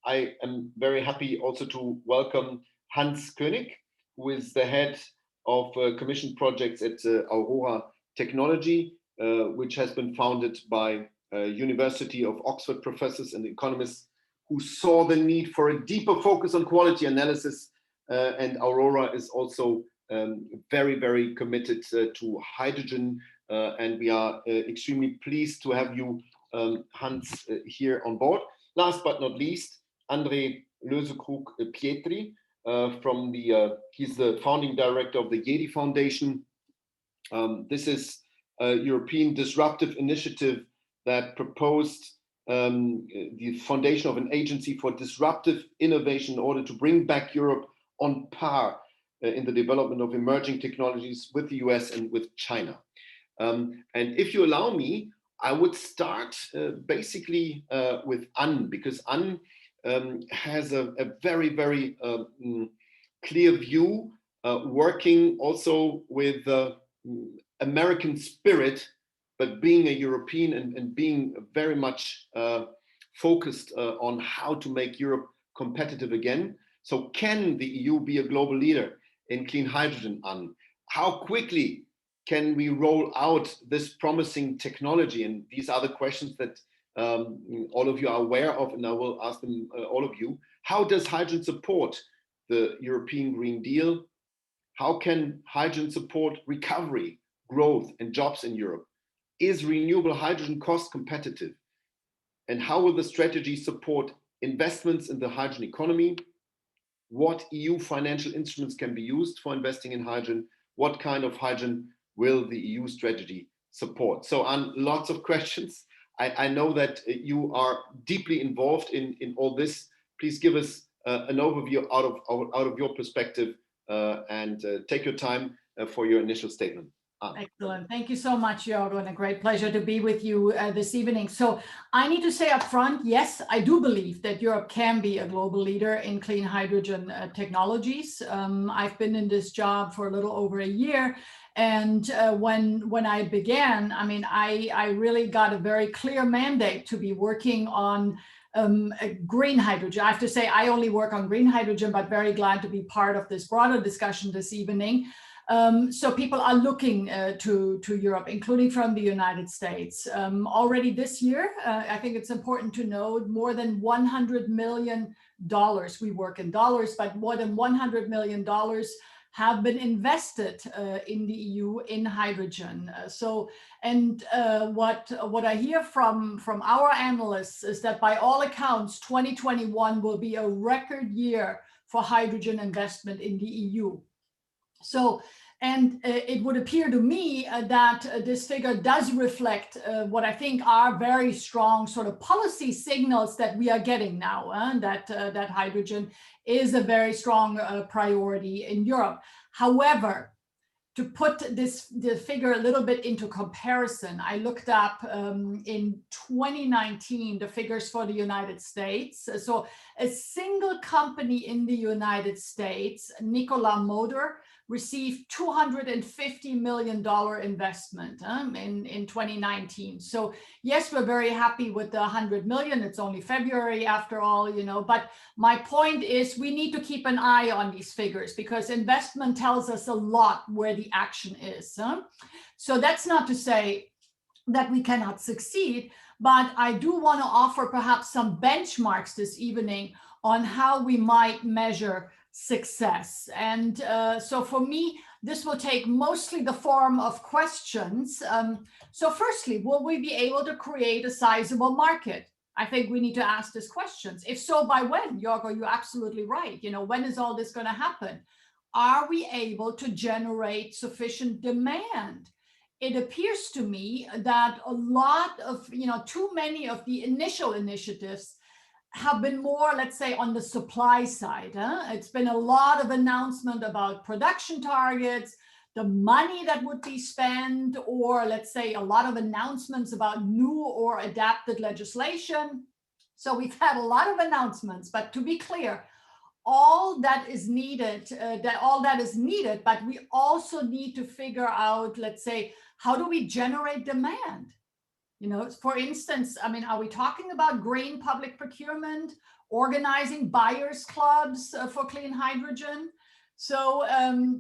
I am very happy also to welcome Hans König, who is the head of commission projects at Aurora Technology, which has been founded by University of Oxford professors and economists who saw the need for a deeper focus on quality analysis. And Aurora is also very, very committed to hydrogen. And we are extremely pleased to have you, Hans, here on board. Last but not least, André Lösekrug-Pietri, he's the founding director of the YEDI Foundation. This is a European disruptive initiative that proposed the foundation of an agency for disruptive innovation in order to bring back Europe on par in the development of emerging technologies with the US and with China. And if you allow me, I would start basically with Anne, because Anne has a very, very clear view, working also with American spirit, but being a European and being very much focused on how to make Europe competitive again. So can the EU be a global leader in clean hydrogen, Anne? How quickly can we roll out this promising technology? And these are the questions that all of you are aware of, and I will ask them, all of you. How does hydrogen support the European Green Deal? How can hydrogen support recovery, growth, and jobs in Europe? Is renewable hydrogen cost competitive? And how will the strategy support investments in the hydrogen economy? What EU financial instruments can be used for investing in hydrogen? What kind of hydrogen will the EU strategy support? So on lots of questions. I know that you are deeply involved in all this. Please give us an overview out of your perspective and take your time for your initial statement. Excellent. Thank you so much, Jorgo, and a great pleasure to be with you this evening. So I need to say up front, yes, I do believe that Europe can be a global leader in clean hydrogen technologies. I've been in this job for a little over a year. And when I began, I mean, I really got a very clear mandate to be working on green hydrogen. I have to say, I only work on green hydrogen, but very glad to be part of this broader discussion this evening. So people are looking to Europe, including from the United States. Already this year, I think it's important to note, more than $100 million, we work in dollars, but more than $100 million have been invested in the EU in hydrogen. What I hear from our analysts is that by all accounts, 2021 will be a record year for hydrogen investment in the EU. So, and it would appear to me that this figure does reflect what I think are very strong sort of policy signals that we are getting now, that hydrogen is a very strong priority in Europe. However, to put the figure a little bit into comparison, I looked up in 2019 the figures for the United States. So a single company in the United States, Nikola Motor, received $250 million investment in 2019. So yes, we're very happy with the 100 million. It's only February after all, you know, but my point is we need to keep an eye on these figures because investment tells us a lot where the action is. So that's not to say that we cannot succeed, but I do want to offer perhaps some benchmarks this evening on how we might measure success. And so for me, this will take mostly the form of questions. So firstly, will we be able to create a sizable market? I think we need to ask these questions. If so, by when? Jorgo, you're absolutely right. You know, when is all this going to happen? Are we able to generate sufficient demand? It appears to me that a lot of, you know, too many of the initial initiatives have been more, let's say, on the supply side. It's been a lot of announcement about production targets, the money that would be spent, or let's say a lot of announcements about new or adapted legislation. So we've had a lot of announcements, but to be clear, all that is needed, but we also need to figure out, let's say, how do we generate demand? You know, for instance, I mean, are we talking about green public procurement, organizing buyers clubs for clean hydrogen. So,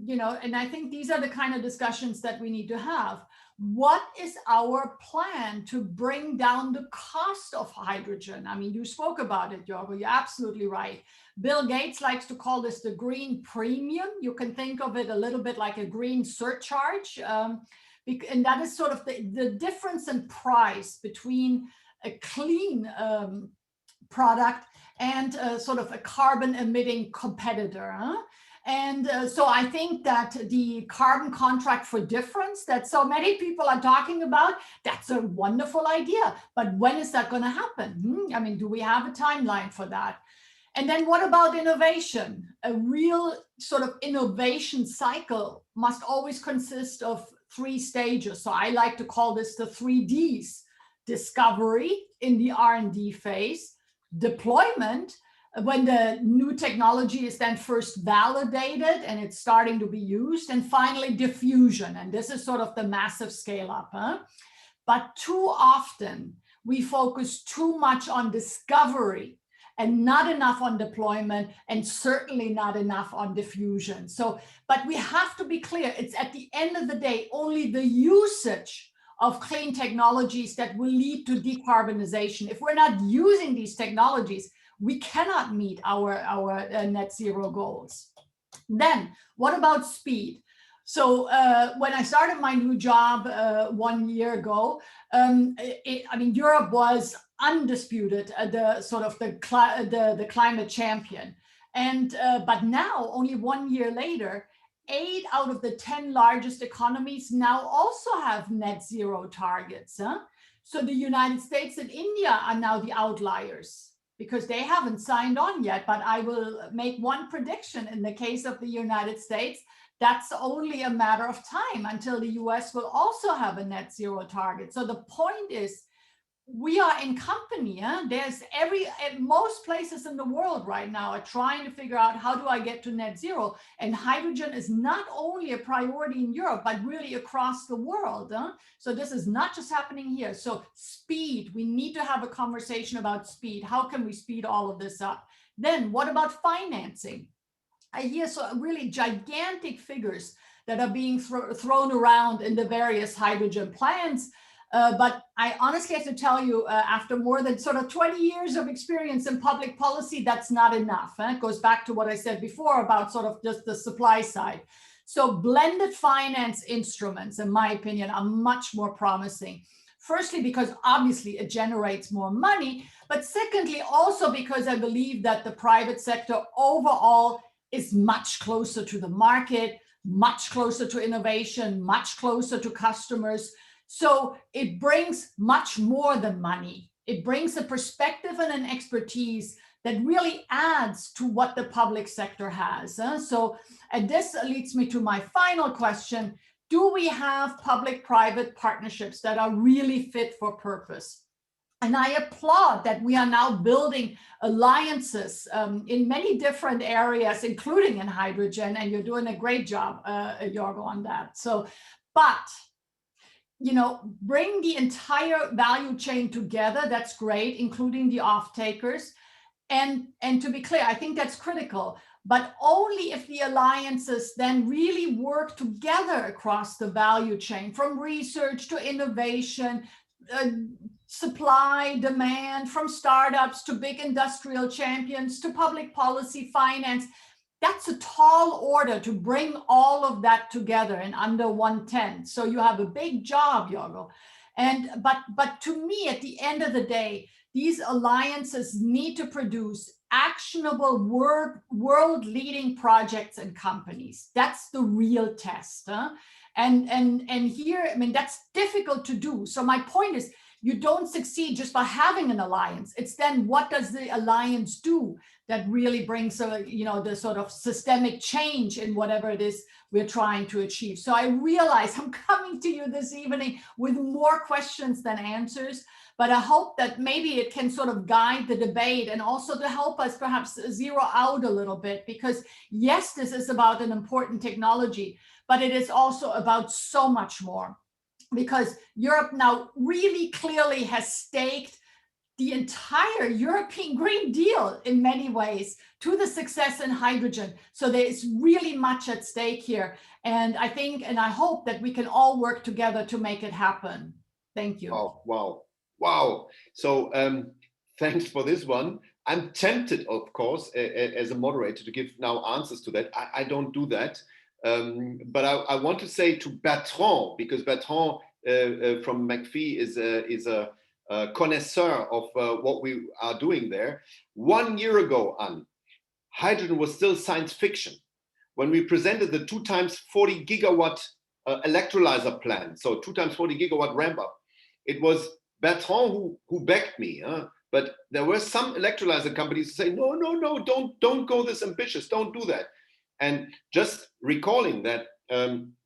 you know, and I think these are the kind of discussions that we need to have. What is our plan to bring down the cost of hydrogen? I mean, you spoke about it, Jorgo, you're absolutely right. Bill Gates likes to call this the green premium. You can think of it a little bit like a green surcharge. And that is sort of the difference in price between a clean product and sort of a carbon emitting competitor. Huh? And so I think that the carbon contract for difference that so many people are talking about, that's a wonderful idea. But when is that going to happen? I mean, do we have a timeline for that? And then what about innovation? A real sort of innovation cycle must always consist of 3 stages. So I like to call this the 3 Ds: discovery in the R&D phase, deployment when the new technology is then first validated and it's starting to be used, and finally diffusion. And this is sort of the massive scale up. Huh? But too often we focus too much on discovery and not enough on deployment, and certainly not enough on diffusion. So, but we have to be clear, it's at the end of the day, only the usage of clean technologies that will lead to decarbonization. If we're not using these technologies, we cannot meet our net zero goals. Then what about speed? So when I started my new job 1 year ago, I mean, Europe was undisputed the sort of the climate champion. And but now, only 1 year later, 8 out of the 10 largest economies now also have net zero targets. Huh? So the United States and India are now the outliers, because they haven't signed on yet. But I will make one prediction: in the case of the United States, that's only a matter of time until the US will also have a net zero target. So the point is, we are in company. Huh? There's most places in the world right now are trying to figure out, how do I get to net zero? And hydrogen is not only a priority in Europe, but really across the world. Huh? So this is not just happening here. So speed, we need to have a conversation about speed. How can we speed all of this up? Then what about financing? I hear so really gigantic figures that are being thrown around in the various hydrogen plans. But I honestly have to tell you, after more than sort of 20 years of experience in public policy, that's not enough. It goes back to what I said before about sort of just the supply side. So blended finance instruments, in my opinion, are much more promising. Firstly, because obviously it generates more money, but secondly, also because I believe that the private sector overall is much closer to the market, much closer to innovation, much closer to customers. So it brings much more than money. It brings a perspective and an expertise that really adds to what the public sector has. So, and this leads me to my final question. Do we have public-private partnerships that are really fit for purpose? And I applaud that we are now building alliances in many different areas, including in hydrogen, and you're doing a great job, Jorgo, on that. So, but you know, bring the entire value chain together. That's great, including the off-takers. And to be clear, I think that's critical, but only if the alliances then really work together across the value chain, from research to innovation, supply, demand, from startups to big industrial champions to public policy, finance. That's a tall order to bring all of that together in under 1/10. So you have a big job, Jorgo. And but to me, at the end of the day, these alliances need to produce actionable world-leading projects and companies. That's the real test. Huh? And here, I mean, that's difficult to do. So my point is, you don't succeed just by having an alliance. It's then, what does the alliance do that really brings the sort of systemic change in whatever it is we're trying to achieve. So I realize I'm coming to you this evening with more questions than answers, but I hope that maybe it can sort of guide the debate, and also to help us perhaps zero out a little bit, because yes, this is about an important technology, but it is also about so much more. Because Europe now really clearly has staked the entire European Green Deal in many ways to the success in hydrogen. So there is really much at stake here. And I think, and I hope that we can all work together to make it happen. Thank you. Wow, wow, wow. So thanks for this one. I'm tempted, of course, as a moderator to give now answers to that. I don't do that. But I want to say to Bertrand, because Bertrand from McPhee is a connoisseur of what we are doing there. 1 year ago, Anne, hydrogen was still science fiction. When we presented the 2 times 40 gigawatt electrolyzer plan, so 2 times 40 gigawatt ramp up, it was Bertrand who backed me. But there were some electrolyzer companies who say, no, don't go this ambitious, don't do that. And just recalling that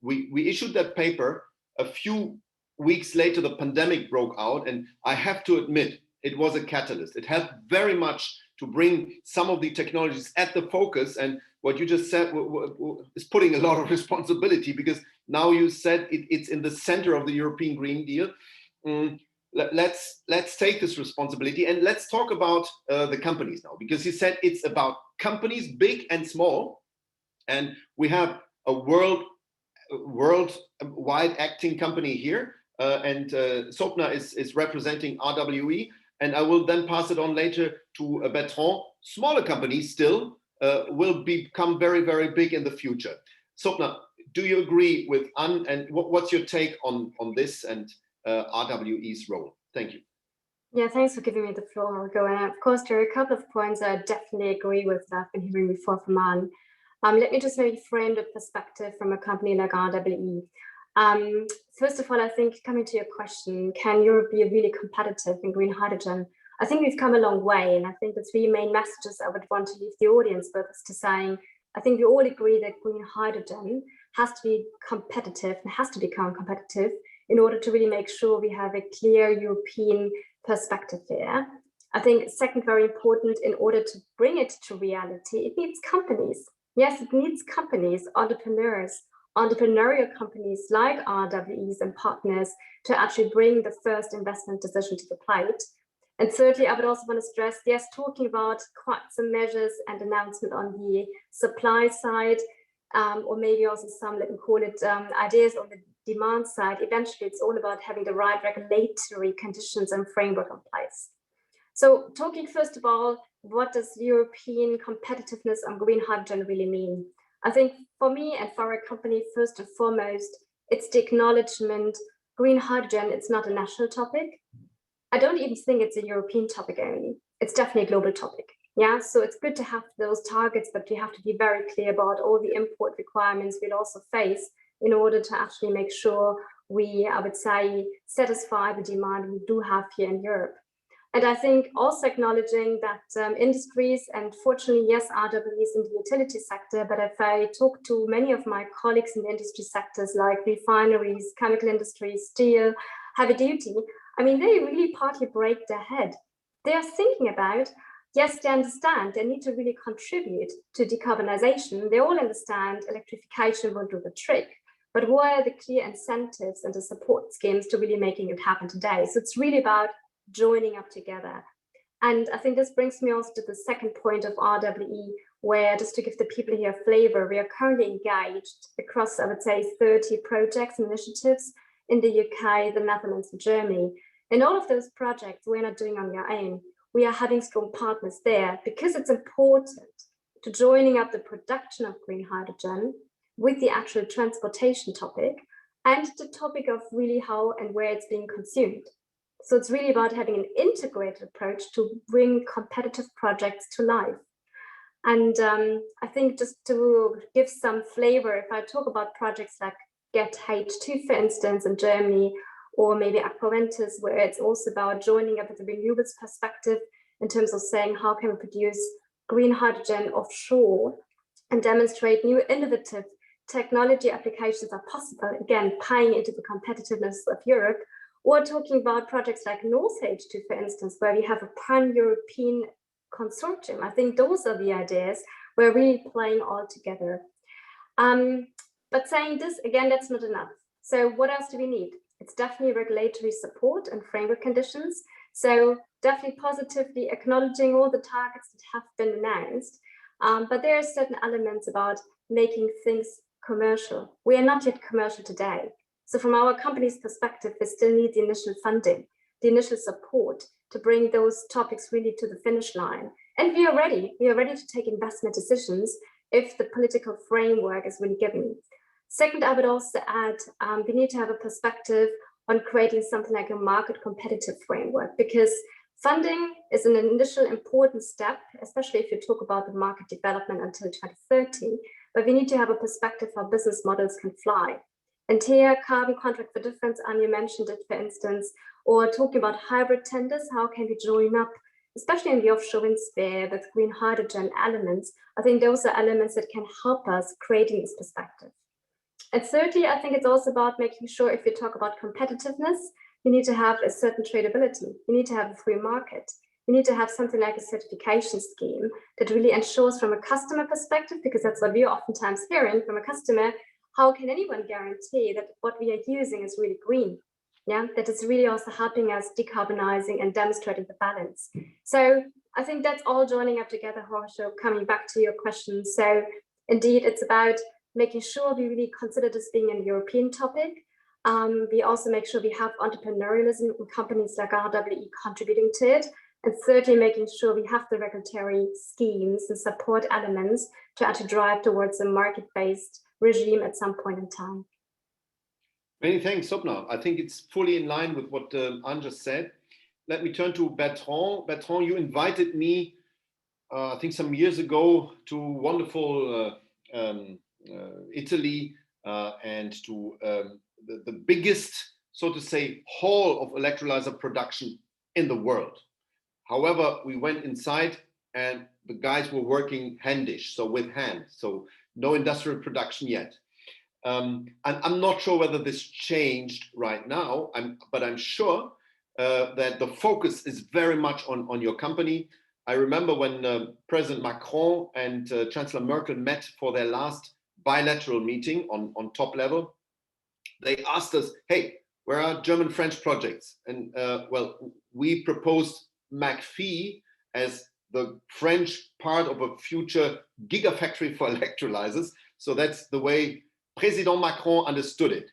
we issued that paper a few weeks later, the pandemic broke out, and I have to admit, it was a catalyst. It helped very much to bring some of the technologies at the focus. And what you just said is putting a lot of responsibility, because now you said it's in the center of the European Green Deal. Let's take this responsibility, and let's talk about the companies now, because you said it's about companies big and small, and we have a worldwide acting company here, and Sopna is representing RWE, and I will then pass it on later to Bertrand. Smaller companies still will become very, very big in the future. Sopna, do you agree with Anne, and what's your take on this and RWE's role? Thank you. Yeah, thanks for giving me the floor, Marco. And of course, there are a couple of points I definitely agree with that I've been hearing before from Anne. Let me just maybe frame the perspective from a company like RWE. First of all, I think, coming to your question, can Europe be really competitive in green hydrogen? I think we've come a long way, and I think the 3 main messages I would want to leave the audience with is to saying, I think we all agree that green hydrogen has to be competitive and has to become competitive in order to really make sure we have a clear European perspective there. I think second, very important, in order to bring it to reality, it needs companies. Yes, it needs companies, entrepreneurial companies like RWEs and partners to actually bring the first investment decision to the plate. And thirdly, I would also want to stress, yes, talking about quite some measures and announcement on the supply side, or maybe also some, let me call it, ideas on the demand side. Eventually, it's all about having the right regulatory conditions and framework in place. So talking first of all, what does European competitiveness on green hydrogen really mean? I think for me and for our company, first and foremost, it's the acknowledgement green hydrogen, it's not a national topic. I don't even think it's a European topic only. It's definitely a global topic. Yeah, so it's good to have those targets, but we have to be very clear about all the import requirements we'll also face in order to actually make sure we, I would say, satisfy the demand we do have here in Europe. And I think also acknowledging that industries, and fortunately, yes, RWE is in the utility sector, but if I talk to many of my colleagues in the industry sectors like refineries, chemical industry, steel, heavy duty, I mean, they really partly break their head. They are thinking about, yes, they understand they need to really contribute to decarbonization. They all understand electrification won't do the trick, but what are the clear incentives and the support schemes to really making it happen today? So it's really about joining up together. And I think this brings me also to the second point of RWE, where, just to give the people here a flavor, we are currently engaged across, I would say, 30 projects and initiatives in the UK, the Netherlands, and Germany. And all of those projects we're not doing on our own. We are having strong partners there because it's important to joining up the production of green hydrogen with the actual transportation topic and the topic of really how and where it's being consumed. So it's really about having an integrated approach to bring competitive projects to life. And I think just to give some flavor, if I talk about projects like GetH2, for instance, in Germany, or maybe Aquaventus, where it's also about joining up with the renewables perspective in terms of saying how can we produce green hydrogen offshore and demonstrate new innovative technology applications are possible, again, paying into the competitiveness of Europe. Or talking about projects like NorthH2, for instance, where we have a pan-European consortium. I think those are the ideas we're really playing all together. But saying this, again, that's not enough. So what else do we need? It's definitely regulatory support and framework conditions So definitely positively acknowledging all the targets that have been announced. But there are certain elements about making things commercial. We are not yet commercial today. So from our company's perspective, we still need the initial funding, the initial support to bring those topics really to the finish line. And we are ready. We are ready to take investment decisions if the political framework is really given. Second, I would also add, we need to have a perspective on creating something like a market competitive framework, because funding is an initial important step, especially if you talk about the market development until 2030, but we need to have a perspective how business models can fly. And here, carbon contract for difference, you mentioned it, for instance, or talking about hybrid tenders, how can we join up, especially in the offshore wind sphere with green hydrogen elements. I think those are elements that can help us creating this perspective. And thirdly, I think it's also about making sure, if you talk about competitiveness, you need to have a certain tradability. You need to have a free market. You need to have something like a certification scheme that really ensures from a customer perspective, because that's what we are oftentimes hearing from a customer, how can anyone guarantee that what we are using is really green? Yeah, that is really also helping us decarbonizing and demonstrating the balance. So I think that's all joining up together, Horsho, coming back to your question. So indeed, it's about making sure we really consider this being a European topic. We also make sure we have entrepreneurialism in companies like RWE contributing to it. And thirdly, making sure we have the regulatory schemes and support elements to actually drive towards a market-based regime at some point in time. Many thanks, Swapna. I think it's fully in line with what Anne just said. Let me turn to Bertrand. Bertrand, you invited me, I think some years ago, to wonderful Italy and to the biggest, so to say, hall of electrolyzer production in the world. However, we went inside and the guys were working handish, so with hands, so no industrial production yet. And I'm not sure whether this changed right now, but I'm sure that the focus is very much on your company. I remember when President Macron and Chancellor Merkel met for their last bilateral meeting on top level. They asked us, hey, where are German-French projects? And well, we proposed McPhy as the French part of a future gigafactory for electrolyzers. So that's the way President Macron understood it.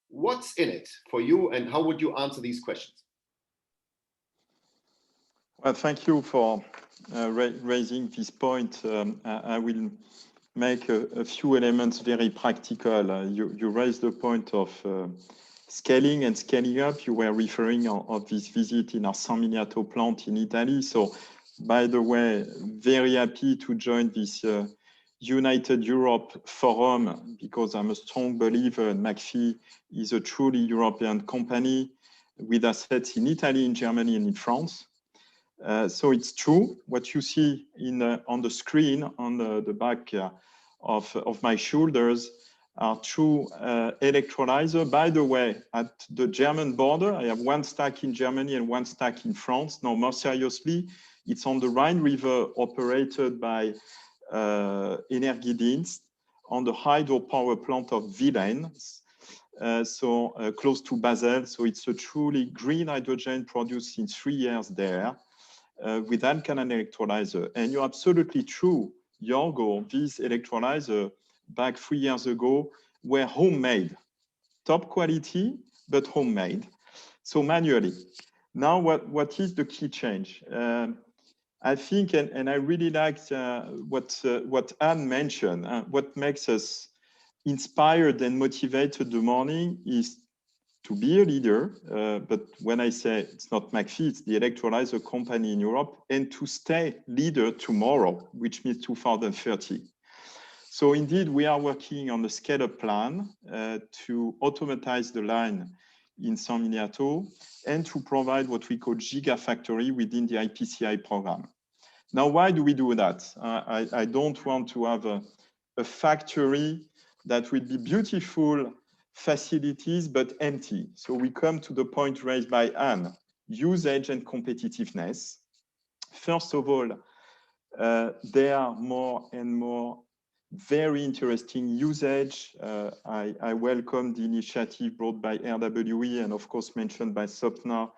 What's in it for you, and how would you answer these questions? Well, thank you for raising this point. I will make a few elements very practical. You raised the point of scaling and scaling up. You were referring of this visit in our San Miniato plant in Italy. So, by the way, very happy to join this United Europe Forum, because I'm a strong believer in McPhy is a truly European company with assets in Italy, in Germany, and in France. So it's true what you see on the screen on the back of my shoulders are true electrolyzer. By the way, at the German border, I have one stack in Germany and one stack in France. Now, more seriously, it's on the Rhine River, operated by Energiedienst on the hydropower plant of Vilaines, close to Basel. So it's a truly green hydrogen produced in 3 years there with alkaline electrolyzer. And you're absolutely true, Jorgo, these electrolyzer back 3 years ago were homemade, top quality, but homemade, so manually. Now, what is the key change? I think, and I really liked what Anne mentioned, what makes us inspired and motivated the morning is to be a leader, but when I say it's not McPhy, it's the electrolyzer company in Europe, and to stay leader tomorrow, which means 2030. So indeed, we are working on the scale-up plan to automatize the line in San Miniato and to provide what we call gigafactory within the IPCEI program. Now, why do we do that? I don't want to have a factory that will be beautiful facilities, but empty. So we come to the point raised by Anne, usage and competitiveness. First of all, there are more and more very interesting usage. I welcome the initiative brought by RWE and of course mentioned by Swapna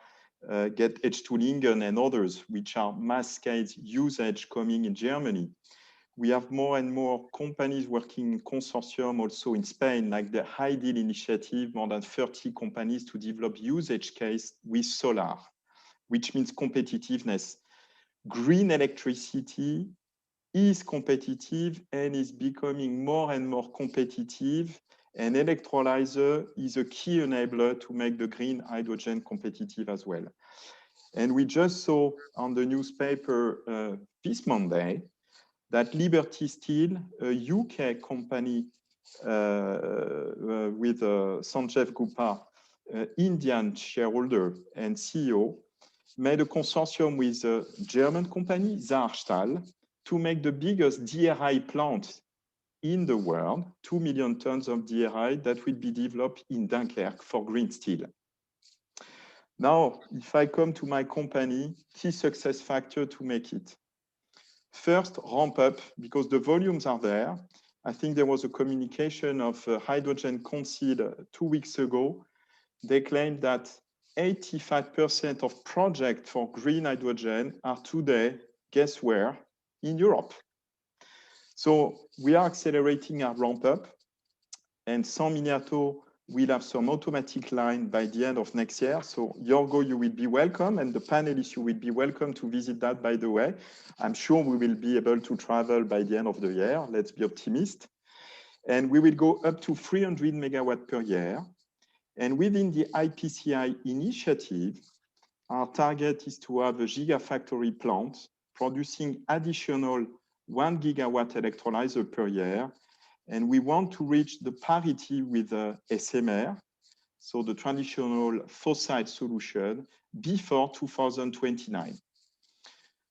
get H2Lingen and others, which are mass scale usage coming in Germany. We have more and more companies working in consortium also in Spain, like the HyDeal initiative, more than 30 companies to develop usage case with solar, which means competitiveness. Green electricity is competitive and is becoming more and more competitive, and electrolyzer is a key enabler to make the green hydrogen competitive as well. And we just saw on the newspaper this Monday that Liberty Steel, a UK company with Sanjeev Gupta, Indian shareholder and CEO, made a consortium with a German company, Saarstahl, to make the biggest DRI plant in the world, 2 million tons of DRI that will be developed in Dunkirk for green steel. Now, if I come to my company, key success factor to make it. First, ramp up, because the volumes are there. I think there was a communication of Hydrogen Council 2 weeks ago. They claimed that 85% of projects for green hydrogen are today, guess where? In Europe. So we are accelerating our ramp up, and San Miniato will have some automatic line by the end of next year. So Jorgo, you will be welcome, and the panelists, you will be welcome to visit that, by the way. I'm sure we will be able to travel by the end of the year. Let's be optimistic. And we will go up to 300 megawatt per year. And within the IPCEI initiative, our target is to have a gigafactory plant producing additional 1 gigawatt electrolyzer per year. And we want to reach the parity with SMR, so the traditional fossil solution, before 2029.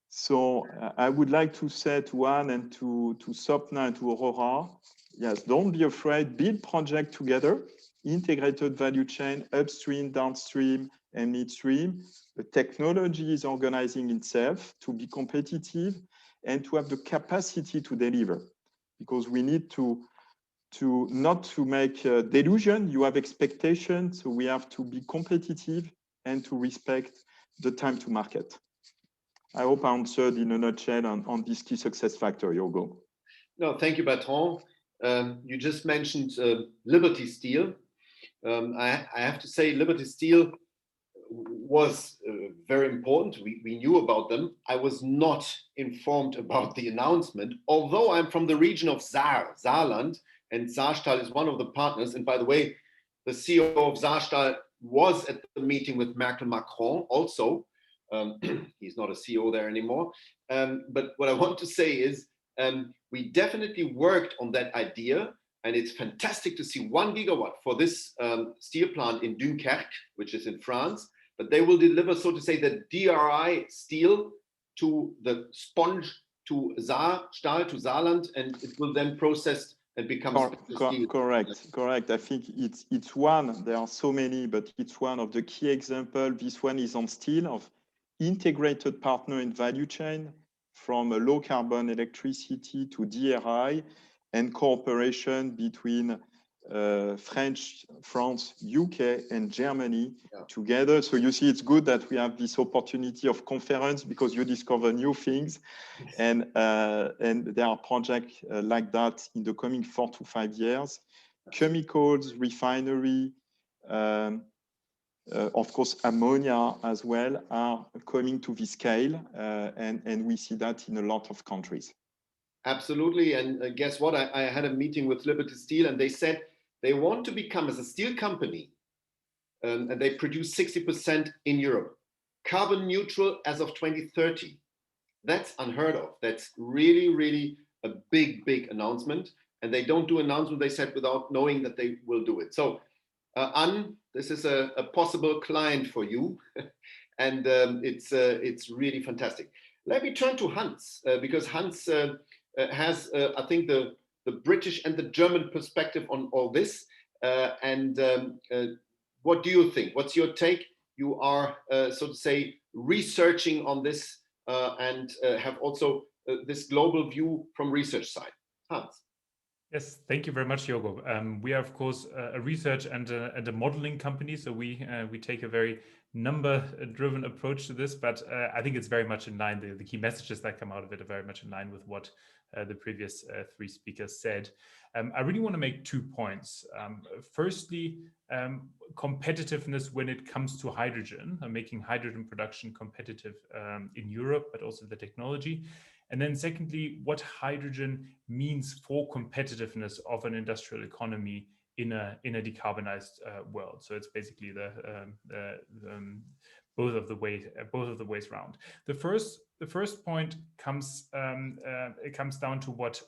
So I would like to say to Anne and to Sopna and to Aurora, yes, don't be afraid, build project together, integrated value chain, upstream, downstream, and midstream. The technology is organizing itself to be competitive and to have the capacity to deliver, because we need to not to make a delusion. You have expectations, so we have to be competitive and to respect the time to market. I hope I answered in a nutshell on this key success factor, Jorgo. No, thank you, Bertrand. You just mentioned Liberty Steel. I have to say Liberty Steel was very important. We knew about them. I was not informed about the announcement, although I'm from the region of Saarland, and Saarstahl is one of the partners. And by the way, the CEO of Saarstahl was at the meeting with Merkel Macron also. He's not a CEO there anymore. But what I want to say is we definitely worked on that idea. And it's fantastic to see 1 gigawatt for this steel plant in Dunkirk, which is in France. But they will deliver, so to say, the DRI steel to the sponge to Saarstahl, to Saarland, and it will then process and become steel. Correct. I think it's one. There are so many, but it's one of the key examples. This one is on steel of integrated partner in value chain, from a low carbon electricity to DRI, and cooperation between France, UK, and Germany together. So you see, it's good that we have this opportunity of conference, because you discover new things, and there are projects like that in the coming 4 to 5 years. Chemicals, refinery, of course, ammonia as well are coming to this scale, and we see that in a lot of countries. Absolutely. And guess what? I had a meeting with Liberty Steel, and they said they want to become, as a steel company, and they produce 60% in Europe, carbon neutral as of 2030. That's unheard of. That's really, really a big announcement. And they don't do announcement, they said, without knowing that they will do it. So, Anne, this is a possible client for you. And it's really fantastic. Let me turn to Hans, because Hans has, I think, the British and the German perspective on all this. What do you think? What's your take? You are, so to say, researching on this and have also this global view from research side. Hans. Yes, thank you very much, Yogo. We are, of course, a research and a modeling company, so we take a very number-driven approach to this. But I think it's very much in line. The key messages that come out of it are very much in line with what the previous three speakers said. I really want to make 2 points. Firstly, competitiveness when it comes to hydrogen, making hydrogen production competitive in Europe, but also the technology. And then secondly, what hydrogen means for competitiveness of an industrial economy in a decarbonized world. So it's basically both of the ways round. The first point comes down to what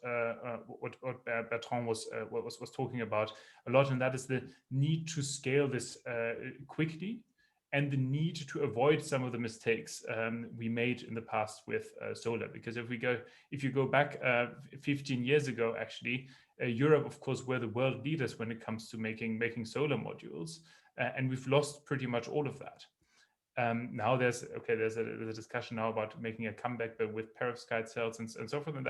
Bertrand was talking about a lot, and that is the need to scale this quickly, and the need to avoid some of the mistakes we made in the past with solar. Because if you go back 15 years ago, actually, Europe, of course, were the world leaders when it comes to making solar modules, and we've lost pretty much all of that. Now there's a discussion now about making a comeback, but with perovskite cells and so forth, and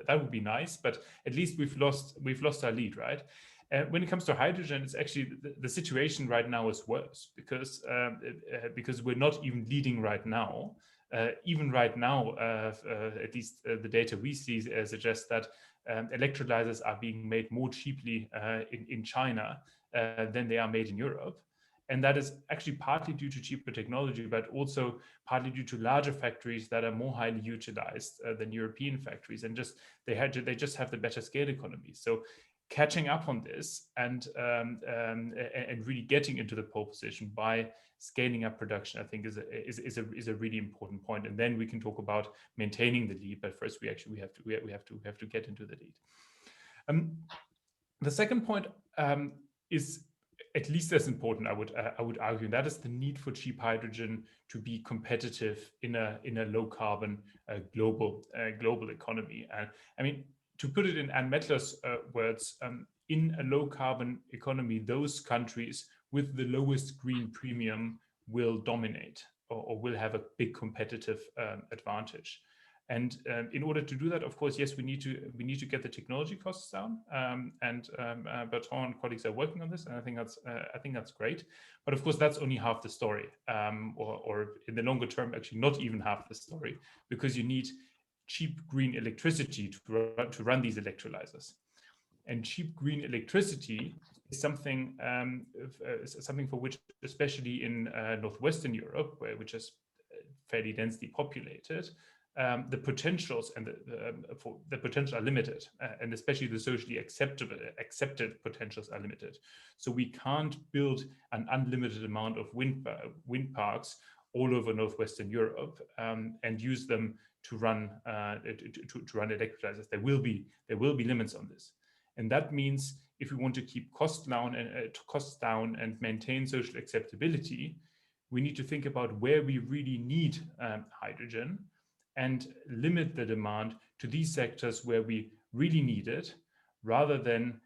that would be nice. But at least we've lost our lead, right? When it comes to hydrogen, it's actually the situation right now is worse because we're not even leading right now. Even right now, at least the data we see suggests that electrolyzers are being made more cheaply in China than they are made in Europe. And that is actually partly due to cheaper technology, but also partly due to larger factories that are more highly utilized than European factories, and they just have the better scale economy. So catching up on this and really getting into the pole position by scaling up production, I think is a really important point. And then we can talk about maintaining the lead. But first, we have to get into the lead. The second point is at least as important, I would argue, and that is the need for cheap hydrogen to be competitive in a low carbon global economy. I mean, to put it in Ann Mettler's words, in a low carbon economy, those countries with the lowest green premium will dominate or will have a big competitive advantage. And in order to do that, of course, yes, we need to get the technology costs down. Bertrand and colleagues are working on this, and I think that's great. But of course, that's only half the story, or in the longer term, actually not even half the story, because you need cheap green electricity to run these electrolyzers. And cheap green electricity is something for which, especially in Northwestern Europe, which is fairly densely populated, the potentials and the potential are limited, and especially the socially accepted potentials are limited. So we can't build an unlimited amount of wind parks all over Northwestern Europe and use them to run electrolyzers. There will be limits on this, and that means if we want to keep costs down and maintain social acceptability, we need to think about where we really need hydrogen and limit the demand to these sectors where we really need it, rather than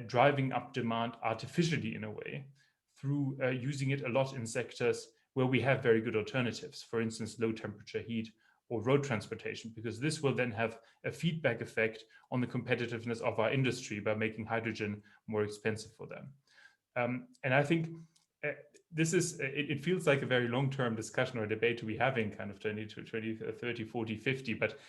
driving up demand artificially in a way through using it a lot in sectors where we have very good alternatives, for instance, low temperature heat or road transportation, because this will then have a feedback effect on the competitiveness of our industry by making hydrogen more expensive for them. And I think it feels like a very long-term discussion or debate to be having, kind of 20 to 20, 30, 40, 50, but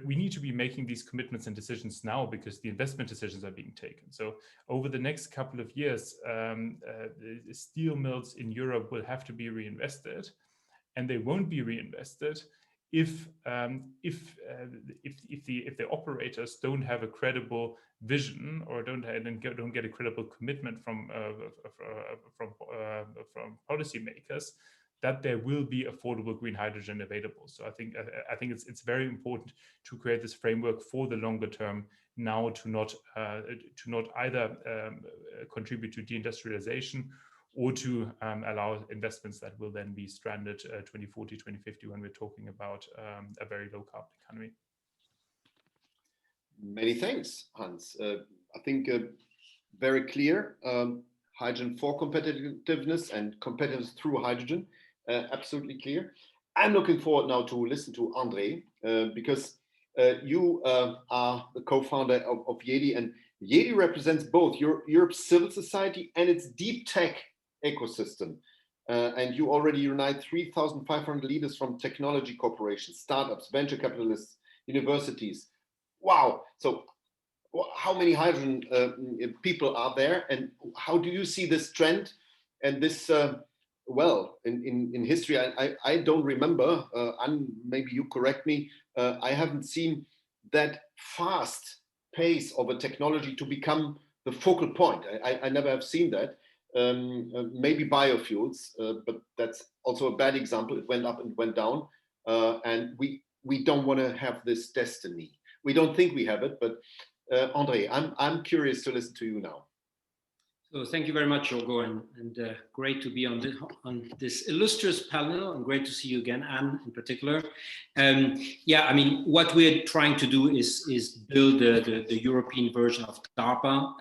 we need to be making these commitments and decisions now because the investment decisions are being taken. So over the next couple of years, the steel mills in Europe will have to be reinvested, and they won't be reinvested if the operators don't have a credible vision or don't get a credible commitment from policymakers that there will be affordable green hydrogen available. So I think it's very important to create this framework for the longer term now, to not either contribute to deindustrialization or to allow investments that will then be stranded 2040, 2050 when we're talking about a very low carbon economy. Many thanks, Hans. I think very clear. Hydrogen for competitiveness and competitiveness through hydrogen. Absolutely clear. I'm looking forward now to listen to André, because you are the co-founder of Yeli, and Yeli represents both Europe's civil society and its deep tech ecosystem. And you already unite 3,500 leaders from technology corporations, startups, venture capitalists, universities. Wow. So how many hydrogen people are there, and how do you see this trend and this, well, in history, I don't remember, and maybe you correct me, I haven't seen that fast pace of a technology to become the focal point. I never have seen that. Maybe biofuels, but that's also a bad example. It went up and went down, and we don't want to have this destiny. We don't think we have it, but André, I'm curious to listen to you now. So thank you very much, Jorgo, and great to be on this illustrious panel, and great to see you again, Anne, in particular. Yeah, I mean, what we're trying to do is build the European version of DARPA.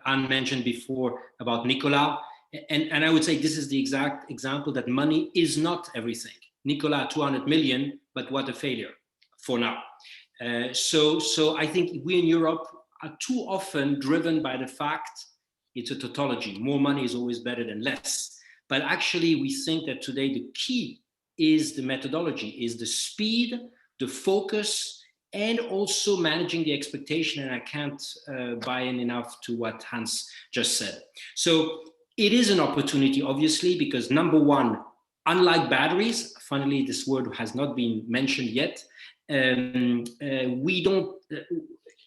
Anne mentioned before about Nikola, and I would say this is the exact example that money is not everything. Nikola, 200 million, but what a failure for now. So I think we in Europe are too often driven by the fact it's a tautology. More money is always better than less. But actually, we think that today the key is the methodology, is the speed, the focus, and also managing the expectation. And I can't buy in enough to what Hans just said. So it is an opportunity, obviously, because number one, unlike batteries, funnily, this word has not been mentioned yet, we don't,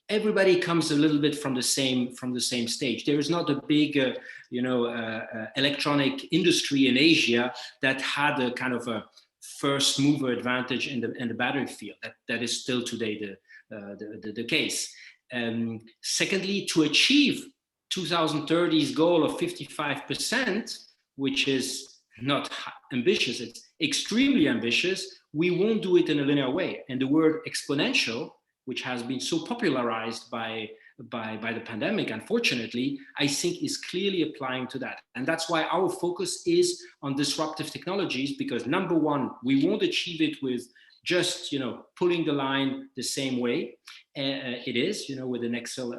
everybody comes a little bit from the same stage. There is not a big, electronic industry in Asia that had a kind of a first mover advantage in the battery field. That is still today the case. Secondly, to achieve 2030's goal of 55%, which is not ambitious, it's extremely ambitious, we won't do it in a linear way. And the word exponential, which has been so popularized by the pandemic, unfortunately, I think is clearly applying to that. And that's why our focus is on disruptive technologies, because number one, we won't achieve it with just, pulling the line the same way it is, with an Excel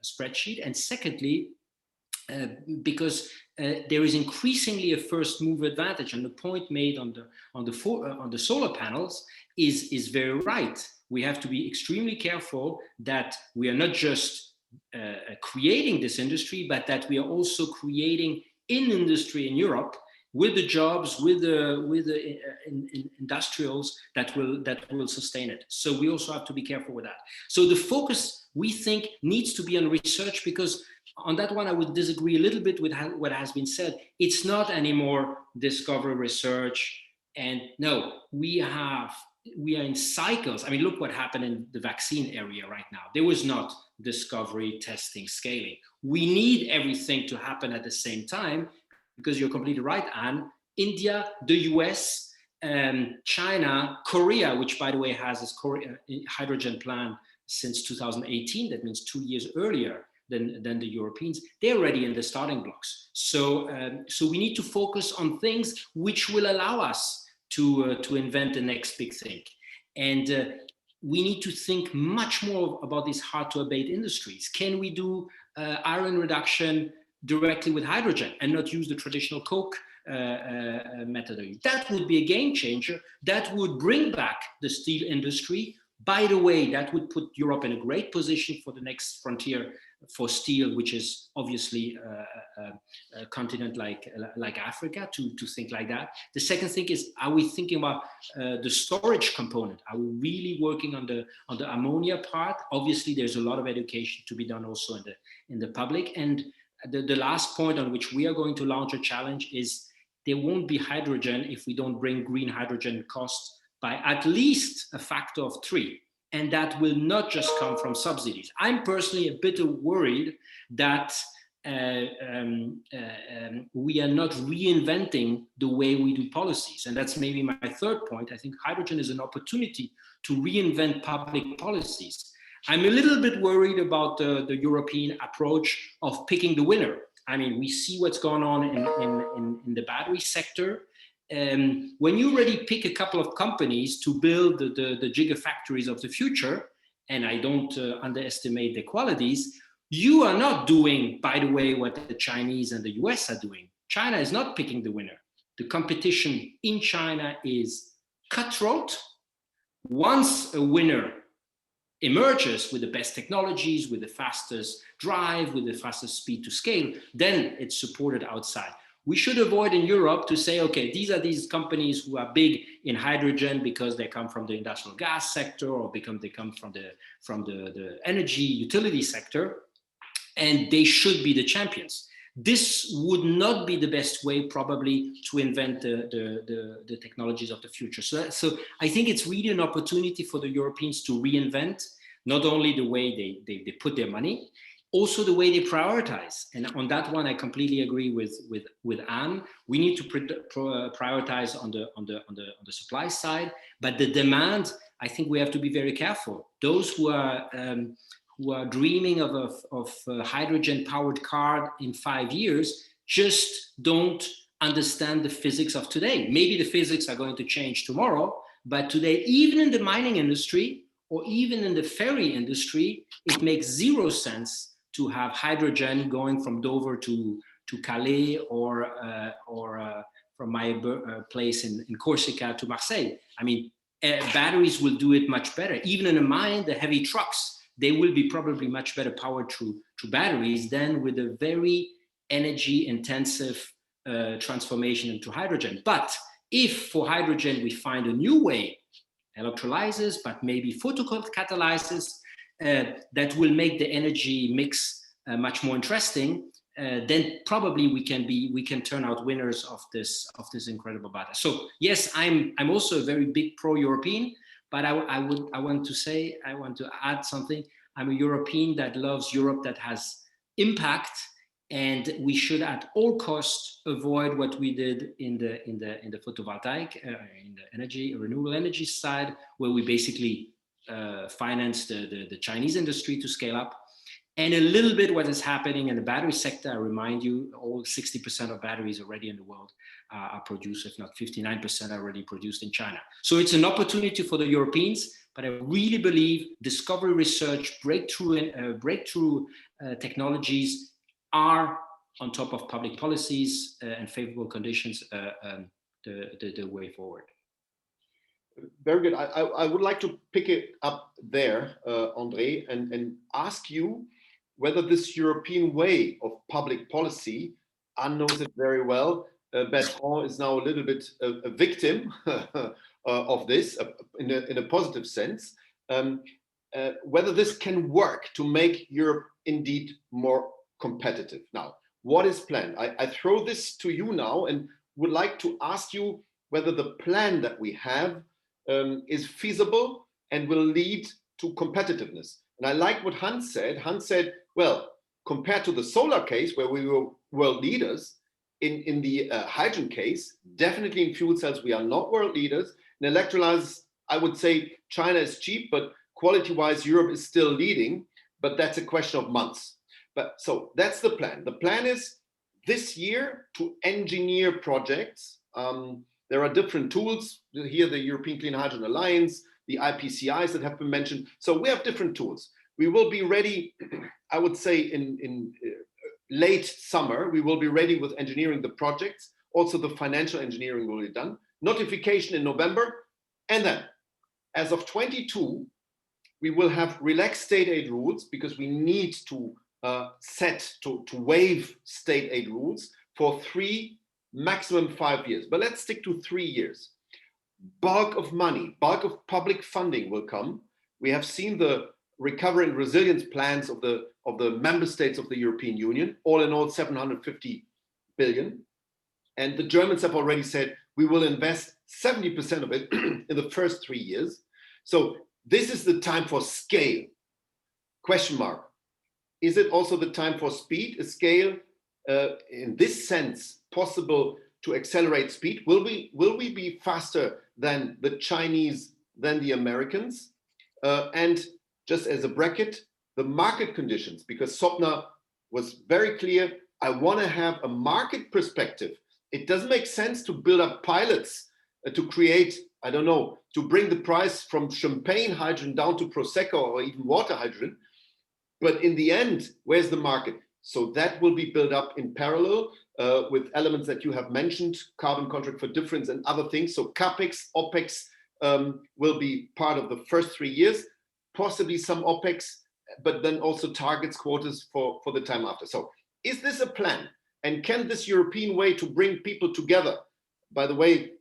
spreadsheet. And secondly, because there is increasingly a first mover advantage, and the point made on the solar panels is very right. We have to be extremely careful that we are not just creating this industry, but that we are also creating in industry in Europe with the jobs, with the industrials that will sustain it. So we also have to be careful with that. So the focus, we think, needs to be on research, because on that one, I would disagree a little bit with what has been said. It's not anymore discovery research. And no, we are in cycles. I mean, look what happened in the vaccine area right now. There was not discovery, testing, scaling. We need everything to happen at the same time, because you're completely right, Anne. India, the US, China, Korea, which by the way has its hydrogen plan since 2018. That means 2 years earlier than the Europeans. They're already in the starting blocks. So we need to focus on things which will allow us to invent the next big thing. And we need to think much more about these hard to abate industries. Can we do iron reduction directly with hydrogen and not use the traditional coke methodology? That would be a game changer. That would bring back the steel industry. By the way, that would put Europe in a great position for the next frontier for steel, which is obviously a continent like Africa, to think like that. The second thing is, are we thinking about the storage component? Are we really working on the ammonia part? Obviously, there's a lot of education to be done also in the public. And the last point on which we are going to launch a challenge is there won't be hydrogen if we don't bring green hydrogen costs by at least a factor of 3. And that will not just come from subsidies. I'm personally a bit worried that we are not reinventing the way we do policies. And that's maybe my third point. I think hydrogen is an opportunity to reinvent public policies. I'm a little bit worried about the European approach of picking the winner. I mean, we see what's going on in the battery sector. When you already pick a couple of companies to build the gigafactories of the future, and I don't underestimate their qualities, You are not doing, by the way, what the Chinese and the US are doing. China is not picking the winner. The competition in China is cutthroat. Once a winner emerges with the best technologies, with the fastest drive, with the fastest speed to scale, then it's supported outside. We should avoid in Europe to say, okay, these are these companies who are big in hydrogen because they come from the industrial gas sector or they come from the energy utility sector, and they should be the champions. This would not be the best way probably to invent the technologies of the future. So I think it's really an opportunity for the Europeans to reinvent not only the way they put their money, also the way they prioritize. And on that one, I completely agree with Anne. We need to prioritize on the supply side, but the demand, I think we have to be very careful. Those who are dreaming of a hydrogen-powered car in 5 years just don't understand the physics of today. Maybe the physics are going to change tomorrow, but today, even in the mining industry or even in the ferry industry, it makes zero sense to have hydrogen going from Dover to Calais or from my place in Corsica to Marseille. I mean, batteries will do it much better. Even in a mine, the heavy trucks, they will be probably much better powered through batteries than with a very energy intensive transformation into hydrogen. But if for hydrogen we find a new way, electrolyzers, but maybe photocatalyzers, that will make the energy mix much more interesting, then probably we can turn out winners of this incredible battle. So yes, I'm also a very big pro-European, but I want to add something. I'm a European that loves Europe, that has impact, and we should at all costs avoid what we did in the photovoltaic, in the renewable energy side, where we basically finance the Chinese industry to scale up. And a little bit what is happening in the battery sector. I remind you, all 60% of batteries already in the world are produced, if not 59% are already produced in China. So it's an opportunity for the Europeans, but I really believe discovery research, breakthrough technologies are on top of public policies and favorable conditions, the way forward. Very good. I would like to pick it up there, André, and ask you whether this European way of public policy, Anne knows it very well, Bertrand is now a little bit a victim of this in a positive sense, whether this can work to make Europe indeed more competitive. Now, what is planned? I throw this to you now and would like to ask you whether the plan that we have is feasible and will lead to competitiveness. And I like what Hans said. Hans said, well, compared to the solar case, where we were world leaders, in the hydrogen case, definitely in fuel cells, we are not world leaders. In electrolyzers, I would say China is cheap, but quality-wise, Europe is still leading, but that's a question of months. But so that's the plan. The plan is this year to engineer projects. There are different tools here, the European Clean Hydrogen Alliance, the IPCIs that have been mentioned. So we have different tools. We will be ready, I would say in late summer, we will be ready with engineering the projects. Also the financial engineering will be done. Notification in November. And then as of 22, we will have relaxed state aid rules because we need to waive state aid rules for 3, maximum 5 years. But let's stick to 3 years. Bulk of money, bulk of public funding will come. We have seen the recovery and resilience plans of the member states of the European Union, all in all 750 billion. And the Germans have already said, we will invest 70% of it in the first 3 years. So this is the time for scale. Question mark. Is it also the time for speed? Is scale in this sense possible to accelerate speed? Will we be faster than the Chinese, than the Americans? And just as a bracket, the market conditions, because Sopna was very clear, I want to have a market perspective. It doesn't make sense to build up pilots to create, I don't know, to bring the price from champagne hydrogen down to Prosecco or even water hydrogen. But in the end, where's the market? So that will be built up in parallel with elements that you have mentioned, carbon contract for difference and other things. So CapEx, OpEx will be part of the first 3 years, possibly some OpEx, but then also targets, quotas for the time after. So is this a plan? And can this European way to bring people together, by the way,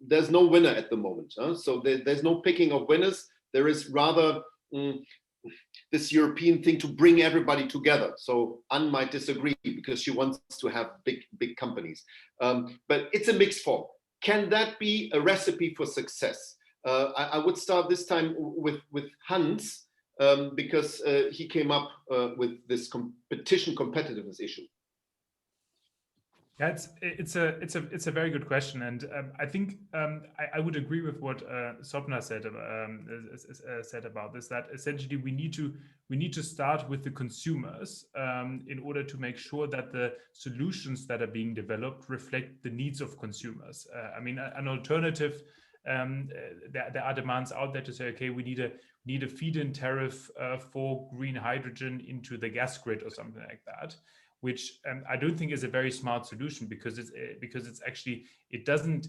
there's no winner at the moment. So there's no picking of winners. There is rather this European thing to bring everybody together. So Anne might disagree because she wants to have big companies. But it's a mixed form. Can that be a recipe for success? I would start this time with Hans, because he came up with this competition competitiveness issue. Yeah, it's a very good question, and I think I would agree with what Sopna said about this. That essentially we need to start with the consumers in order to make sure that the solutions that are being developed reflect the needs of consumers. I mean, an alternative. There are demands out there to say, okay, we need a feed-in tariff for green hydrogen into the gas grid or something like that, which I don't think is a very smart solution, because it's actually it doesn't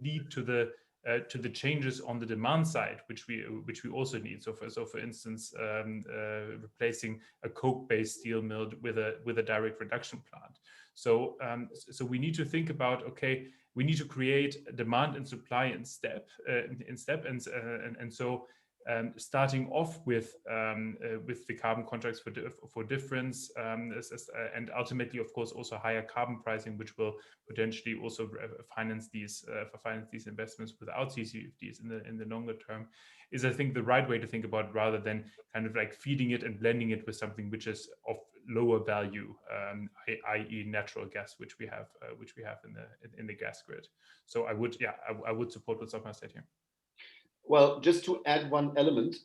lead to the changes on the demand side, which we also need. So for instance, replacing a coke-based steel mill with a direct reduction plant. So we need to think about, okay, we need to create demand and supply in step, and so starting off with the carbon contracts for difference, and ultimately, of course, also higher carbon pricing, which will potentially also finance these investments without CCFDs in the longer term, is, I think, the right way to think about it, rather than kind of like feeding it and blending it with something which is of lower value, i.e. natural gas, which we have in the gas grid. So I would support what Sopna said here. Well, just to add one element,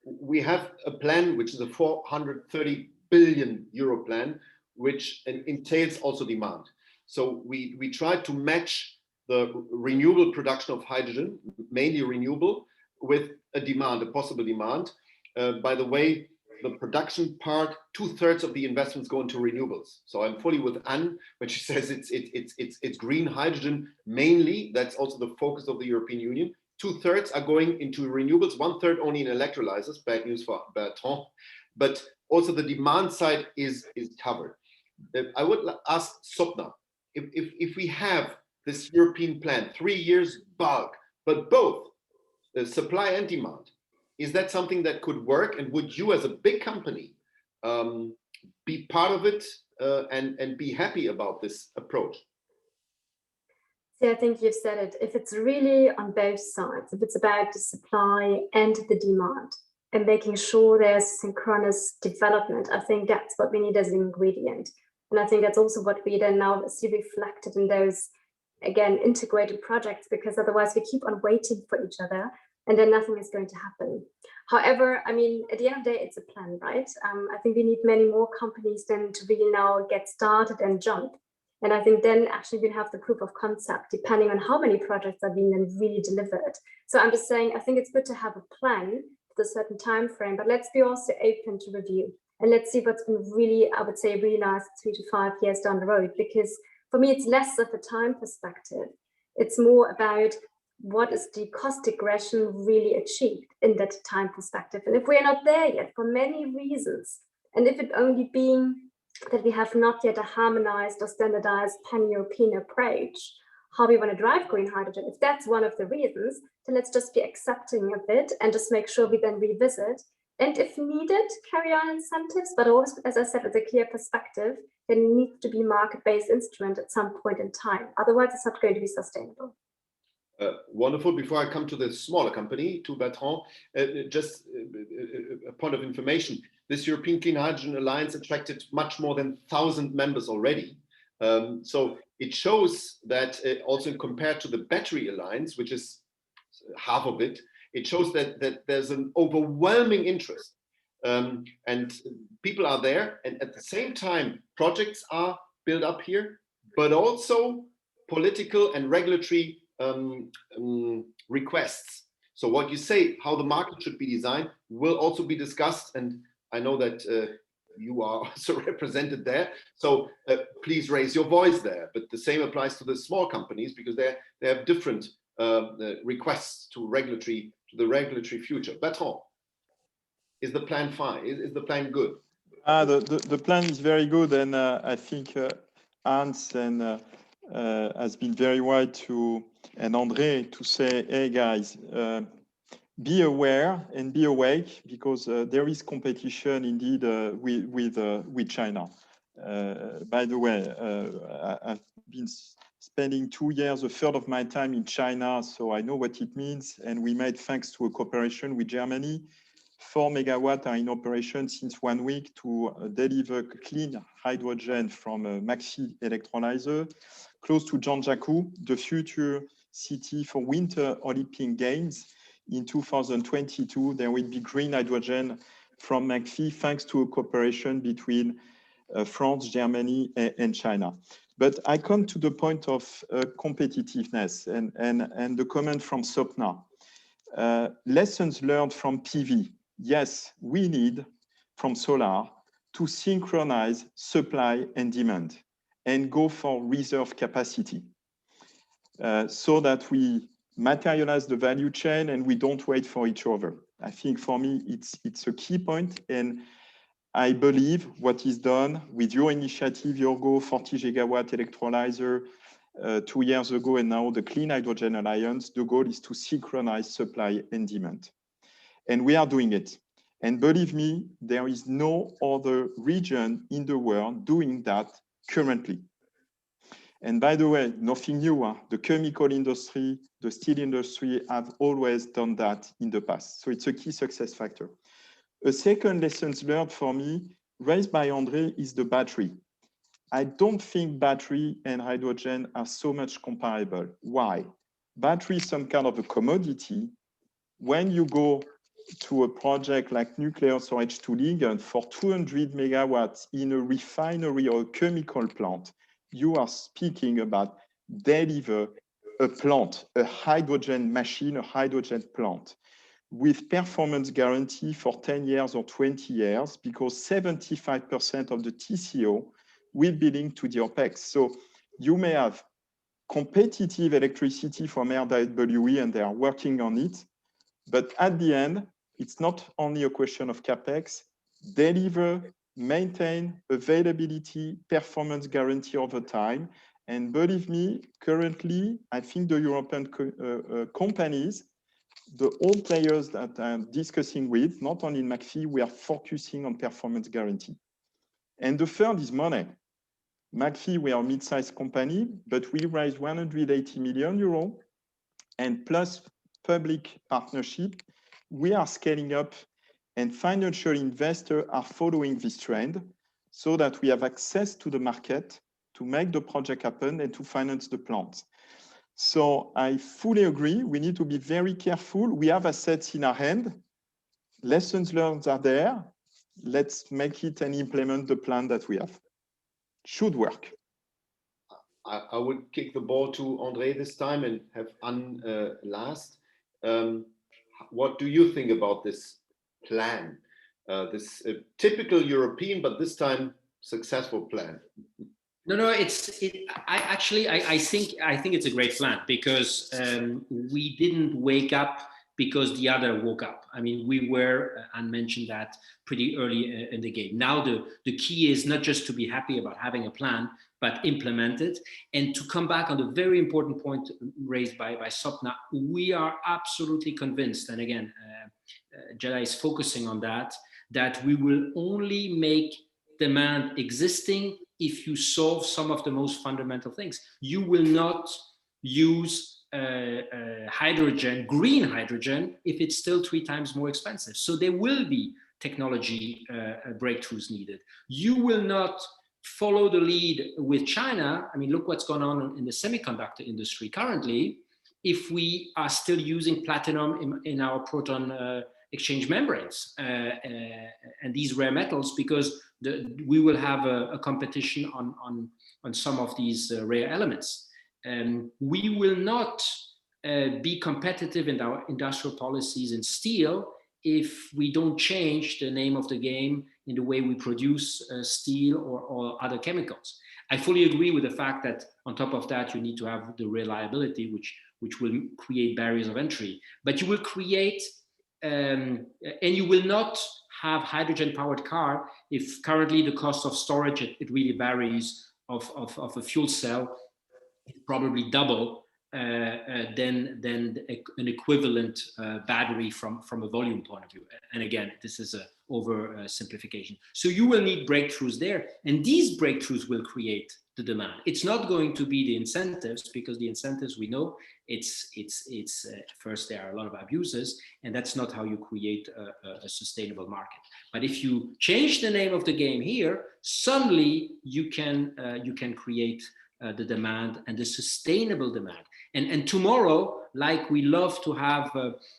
we have a plan which is a 430 billion euro plan, which entails also demand. So we try to match the renewable production of hydrogen, mainly renewable, with a demand, a possible demand. By the way, the production part, 2/3 of the investments go into renewables. So I'm fully with Anne when she says it's green hydrogen mainly. That's also the focus of the European Union. 2/3 are going into renewables, 1/3 only in electrolyzers. Bad news for Bertrand. But also the demand side is covered. I would ask Sopna, if we have this European plan, 3 years bulk, but both supply and demand, is that something that could work? And would you, as a big company, be part of it and be happy about this approach? So I think you've said it. If it's really on both sides, if it's about the supply and the demand, and making sure there's synchronous development, I think that's what we need as an ingredient. And I think that's also what we then now see reflected in those, again, integrated projects, because otherwise we keep on waiting for each other and then nothing is going to happen. However, I mean, at the end of the day, it's a plan, right? I think we need many more companies then to really now get started and jump. And I think then actually we'll have the proof of concept, depending on how many projects are being then really delivered. So I'm just saying, I think it's good to have a plan with a certain time frame, but let's be also open to review. And let's see what's been really, I would say, really nice 3 to 5 years down the road. Because for me, it's less of a time perspective. It's more about what is the cost regression really achieved in that time perspective. And if we are not there yet for many reasons, and if it only being that we have not yet a harmonized or standardized pan-European approach, how we want to drive green hydrogen, if that's one of the reasons, then let's just be accepting of it and just make sure we then revisit. And if needed, carry on incentives, but always, as I said, with a clear perspective, there needs to be market-based instrument at some point in time. Otherwise, it's not going to be sustainable. Wonderful. Before I come to the smaller company, to Bertrand, just a point of information. This European Clean Hydrogen Alliance attracted much more than 1,000 members already. So it shows that also compared to the Battery Alliance, which is half of it, it shows that there's an overwhelming interest. And people are there. And at the same time, projects are built up here, but also political and regulatory requests. So what you say, how the market should be designed, will also be discussed. And I know that you are also represented there. So please raise your voice there. But the same applies to the small companies, because they have different requests to the regulatory future. Bertrand, is the plan fine? Is the plan good? The plan is very good, and I think Hans and has been very wide and André to say, hey guys, be aware and be awake, because there is competition indeed with China. By the way, I've been spending 2 years, a third of my time in China, so I know what it means. And we made, thanks to a cooperation with Germany, 4 megawatts are in operation since 1 week to deliver clean hydrogen from McPhy electrolyzer close to Zhangjiakou, the future city for Winter Olympic Games. In 2022, there will be green hydrogen from McPhy, thanks to a cooperation between France, Germany, and China. But I come to the point of competitiveness and the comment from Sopna. Lessons learned from PV. Yes, we need from solar to synchronize supply and demand and go for reserve capacity so that we materialize the value chain and we don't wait for each other. I think for me, it's a key point. And I believe what is done with your initiative, Yorgo, 40 gigawatt electrolyzer 2 years ago, and now the Clean Hydrogen Alliance, the goal is to synchronize supply and demand. And we are doing it. And believe me, there is no other region in the world doing that currently. And by the way, nothing new. The chemical industry, the steel industry have always done that in the past. So it's a key success factor. A second lesson learned for me, raised by André, is the battery. I don't think battery and hydrogen are so much comparable. Why? Battery is some kind of a commodity. When you go to a project like nuclear storage to Lingen for 200 megawatts in a refinery or a chemical plant, you are speaking about deliver a plant, a hydrogen machine, a hydrogen plant with performance guarantee for 10 years or 20 years, because 75% of the TCO will be linked to the OPEX. So you may have competitive electricity from RWE, and they are working on it. But at the end, it's not only a question of CapEx, deliver, maintain availability, performance guarantee over time. And believe me, currently, I think the European companies, the old players that I'm discussing with, not only in McPhy, we are focusing on performance guarantee. And the third is money. McPhy, we are a mid-sized company, but we raised 180 million euros, and plus public partnership, we are scaling up, and financial investors are following this trend so that we have access to the market to make the project happen and to finance the plants. So I fully agree. We need to be very careful. We have assets in our hand. Lessons learned are there. Let's make it and implement the plan that we have. Should work. I would kick the ball to André this time and have Anne last. What do you think about this plan? This typical European, but this time successful plan? No, I think it's a great plan, because we didn't wake up because the other woke up. I mean, we were, Anne mentioned that, pretty early in the game. Now the key is not just to be happy about having a plan, but implement it. And to come back on the very important point raised by Sopna, we are absolutely convinced, and again, Jedi is focusing on that we will only make demand existing if you solve some of the most fundamental things. You will not use hydrogen, green hydrogen, if it's still 3 times more expensive. So there will be technology breakthroughs needed. You will not follow the lead with China. I mean, look what's going on in the semiconductor industry currently. If we are still using platinum in our proton exchange membranes and these rare metals, because we will have a competition on some of these rare elements. We will not be competitive in our industrial policies in steel if we don't change the name of the game in the way we produce steel or other chemicals. I fully agree with the fact that on top of that, you need to have the reliability, which will create barriers of entry. But you will create, and you will not have hydrogen-powered car if currently the cost of storage, it really varies of a fuel cell, probably double than an equivalent battery from a volume point of view. And again, this is a oversimplification. So you will need breakthroughs there, and these breakthroughs will create the demand. It's not going to be the incentives, because the incentives, we know, it's first, there are a lot of abuses, and that's not how you create a sustainable market. But if you change the name of the game here, suddenly you can create the demand, and the sustainable demand. And tomorrow, like we love to have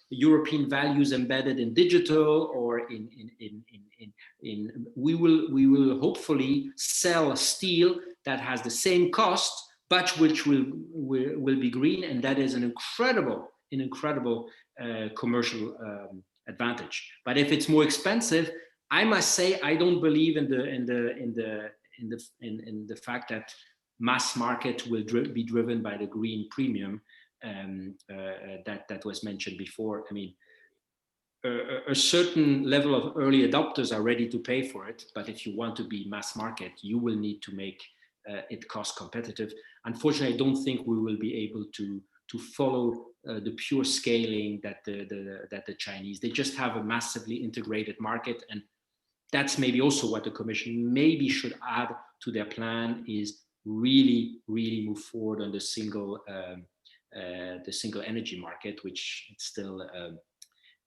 European values embedded in digital or we will hopefully sell steel that has the same cost, but which will be green, and that is an incredible commercial advantage. But if it's more expensive, I must say I don't believe in the fact that mass market will be driven by the green premium that was mentioned before. I mean, a certain level of early adopters are ready to pay for it, but if you want to be mass market, you will need to make it cost competitive. Unfortunately, I don't think we will be able to follow the pure scaling that the Chinese. They just have a massively integrated market, and that's maybe also what the Commission maybe should add to their plan, is really move forward on the single energy market, which it's still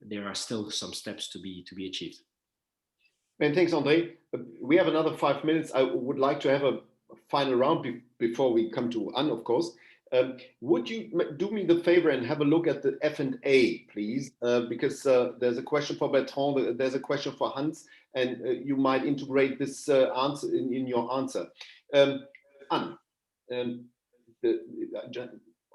there are still some steps to be achieved. Many thanks, André. We have another 5 minutes. I would like to have a final round before we come to Anne, of course. Would you do me the favor and have a look at the F&A, please? Because there's a question for Bertrand, there's a question for Hans, and you might integrate this answer in your answer. Anne,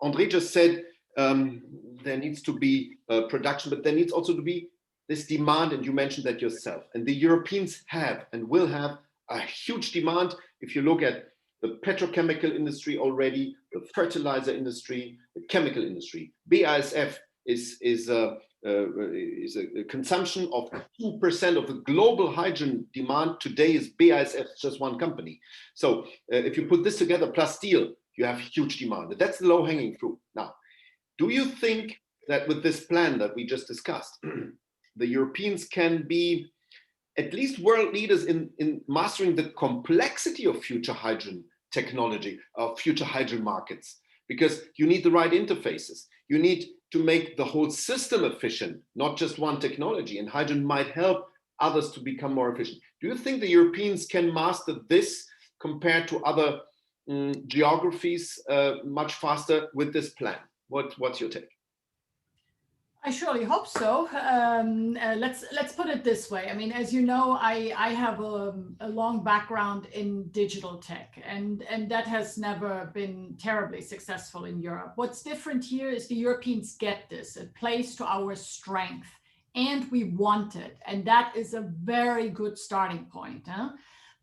André just said there needs to be production, but there needs also to be this demand, and you mentioned that yourself. And the Europeans have and will have a huge demand. If you look at the petrochemical industry already, the fertilizer industry, the chemical industry, BASF is a consumption of 2% of the global hydrogen demand today. Is BASF just one company? So if you put this together plus steel, you have huge demand. That's the low-hanging fruit. Now, do you think that with this plan that we just discussed, the Europeans can be at least world leaders in mastering the complexity of future hydrogen technology, of future hydrogen markets? Because you need the right interfaces. You need to make the whole system efficient, not just one technology, and hydrogen might help others to become more efficient. Do you think the Europeans can master this compared to other geographies much faster with this plan? What's your take? I surely hope so. Let's put it this way. I mean, as you know, I have a long background in digital tech, and that has never been terribly successful in Europe. What's different here is the Europeans get this. It plays to our strength, and we want it. And that is a very good starting point. Huh?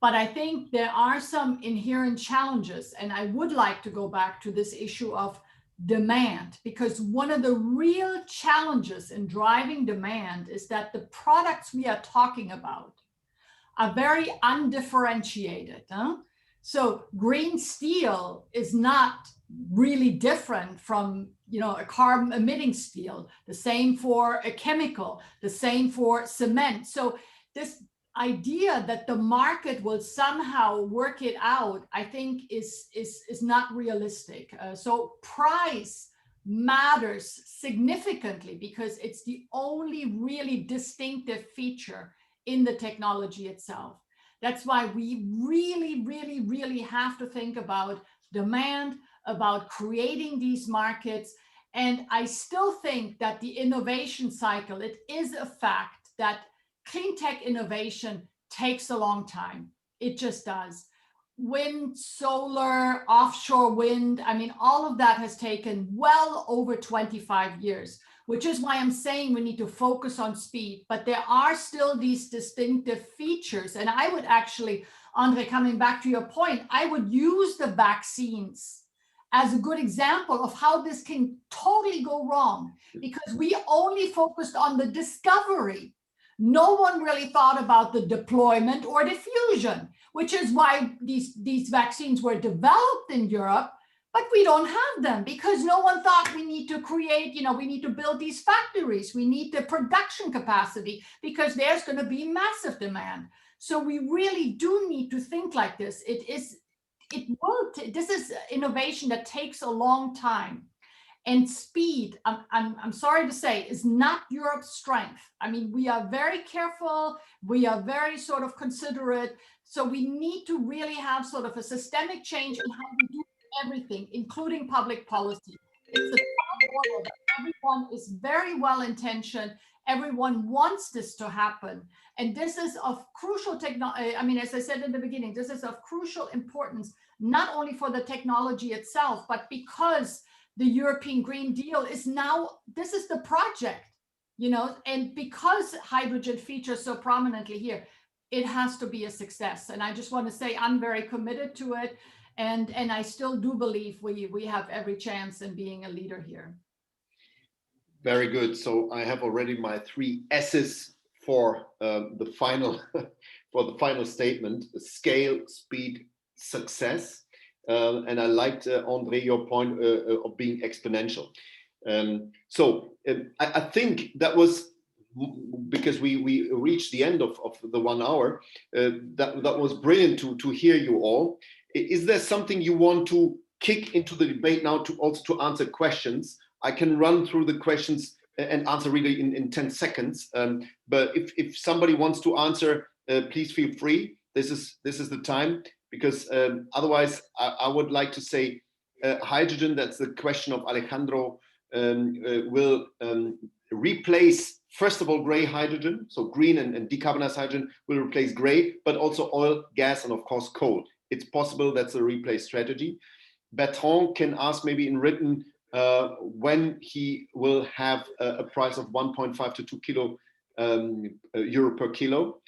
But I think there are some inherent challenges, and I would like to go back to this issue of demand, because one of the real challenges in driving demand is that the products we are talking about are very undifferentiated. Huh? So green steel is not really different from, you know, a carbon emitting steel, the same for a chemical, the same for cement. So this idea that the market will somehow work it out, I think is not realistic. So price matters significantly because it's the only really distinctive feature in the technology itself. That's why we really have to think about demand, about creating these markets. And I still think that the innovation cycle, it is a fact that clean tech innovation takes a long time. It just does. wind, solar, offshore wind. I mean, all of that has taken well over 25 years, which is why I'm saying we need to focus on speed. But there are still these distinctive features. And I would actually, Andre, coming back to your point, I would use the vaccines as a good example of how this can totally go wrong, because we only focused on the discovery. No one really thought about the deployment or diffusion, which is why these vaccines were developed in Europe, but we don't have them because no one thought we need to create, we need to build these factories. We need the production capacity because there's going to be massive demand. So we really do need to think like this. This is innovation that takes a long time. And speed, I'm sorry to say, is not Europe's strength. I mean, we are very careful. We are very sort of considerate. So we need to really have sort of a systemic change in how we do everything, including public policy. It's a tall order. Everyone is very well intentioned. Everyone wants this to happen. And this is of crucial technology. I mean, as I said in the beginning, this is of crucial importance, not only for the technology itself, but because the European Green Deal is now, this is the project, and because hydrogen features so prominently here, it has to be a success. And I just want to say I'm very committed to it. And I still do believe we have every chance in being a leader here. Very good. So I have already my 3 S's for the final statement: scale, speed, success. And I liked, Andre, your point of being exponential. I think that was because we reached the end of the 1 hour. That was brilliant to hear you all. Is there something you want to kick into the debate now to answer questions? I can run through the questions and answer really in 10 seconds. But if somebody wants to answer, please feel free. This is the time. Because otherwise, I would like to say hydrogen, that's the question of Alejandro, will replace, first of all, gray hydrogen. So green and decarbonized hydrogen will replace gray, but also oil, gas, and of course, coal. It's possible that's a replace strategy. Bertrand can ask maybe in written when he will have a price of 1.5 to 2 euro per kilo.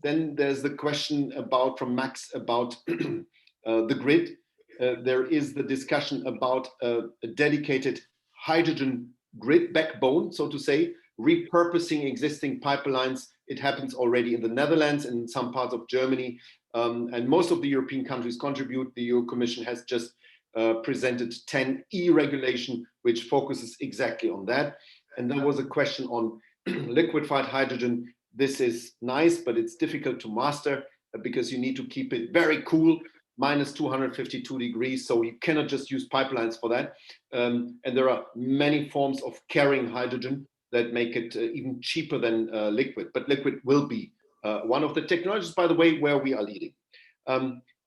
Then there's the question from Max about the grid. There is the discussion about a dedicated hydrogen grid backbone, so to say, repurposing existing pipelines. It happens already in the Netherlands and in some parts of Germany. And most of the European countries contribute. The EU Commission has just presented 10E regulation, which focuses exactly on that. And there was a question on liquefied hydrogen. This is nice, but it's difficult to master because you need to keep it very cool, minus 252 degrees. So you cannot just use pipelines for that. And there are many forms of carrying hydrogen that make it even cheaper than liquid. But liquid will be one of the technologies, by the way, where we are leading.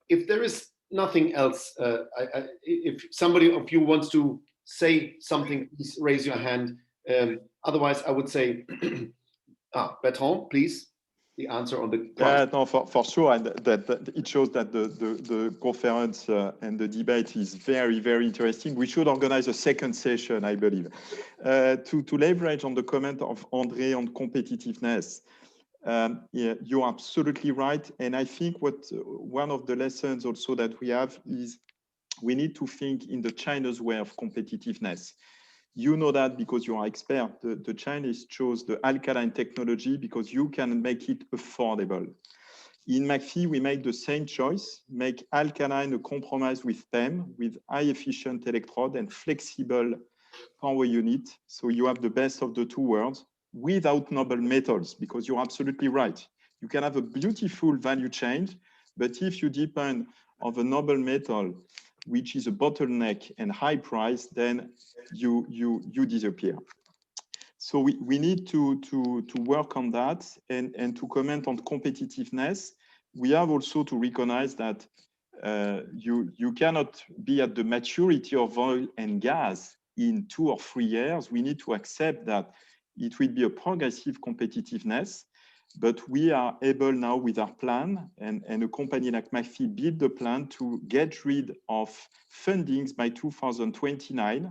If there is nothing else, if somebody of you wants to say something, please raise your hand. Otherwise, I would say, Bertrand, please, the answer on the price. Yeah, no, for sure, and that it shows that the conference and the debate is very, very interesting. We should organize a second session, I believe, to leverage on the comment of Andre on competitiveness. Yeah, you're absolutely right, and I think one of the lessons also that we have is we need to think in the China's way of competitiveness. You know that because you are expert. The Chinese chose the alkaline technology because you can make it affordable. In McPhy, we made the same choice, make alkaline a compromise with PEM, with high efficient electrode and flexible power unit. So you have the best of the two worlds without noble metals, because you're absolutely right. You can have a beautiful value chain, but if you depend on the noble metal, which is a bottleneck and high price, then you disappear. So we need to work on that and to comment on competitiveness. We have also to recognize that you cannot be at the maturity of oil and gas in 2 or 3 years. We need to accept that it will be a progressive competitiveness. But we are able now with our plan, and a company like McPhee built the plan to get rid of fundings by 2029,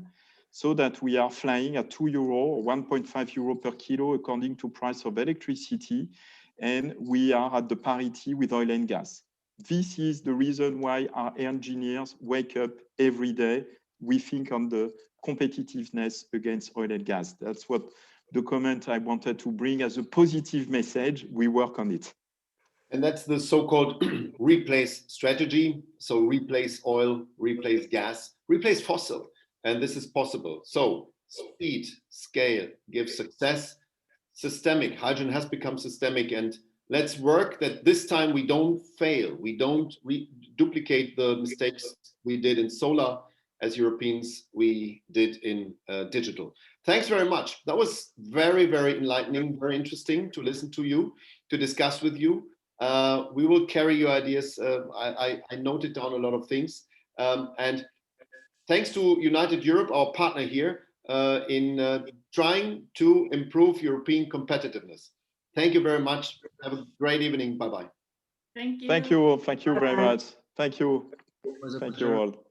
so that we are flying at €2 or 1.5 euro per kilo according to price of electricity, and we are at the parity with oil and gas. This is the reason why our engineers wake up every day. We think on the competitiveness against oil and gas. That's what the comment I wanted to bring as a positive message. We work on it. And that's the so-called replace strategy. So replace oil, replace gas, replace fossil. And this is possible. So speed, scale gives success. Systemic, hydrogen has become systemic, and let's work that this time we don't fail. We don't duplicate the mistakes we did in solar as Europeans we did in digital. Thanks very much. That was very, very enlightening, very interesting to listen to you, to discuss with you. We will carry your ideas. I noted down a lot of things. And thanks to United Europe, our partner here, in trying to improve European competitiveness. Thank you very much. Have a great evening. Bye-bye. Thank you. Thank you. Thank you very much. Thank you. It was a Thank pleasure. you all.